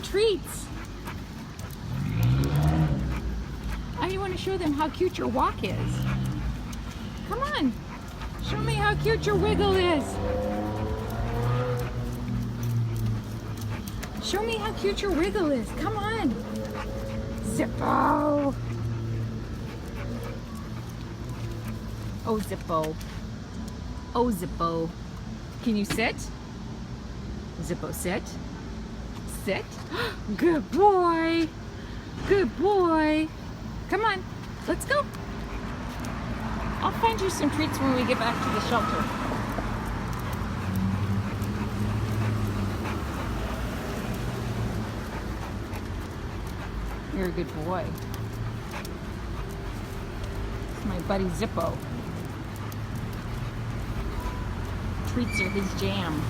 treats. I want to show them how cute your walk is. Come on. Show me how cute your wiggle is. Show me how cute your wiggle is. Come on. Zippo. Oh, Zippo. Oh, Zippo. Can you sit? Zippo, sit. Sit. Good boy. Good boy. Come on. Let's go. I'll find you some treats when we get back to the shelter. You're a good boy. It's my buddy Zippo. Treats are his jam.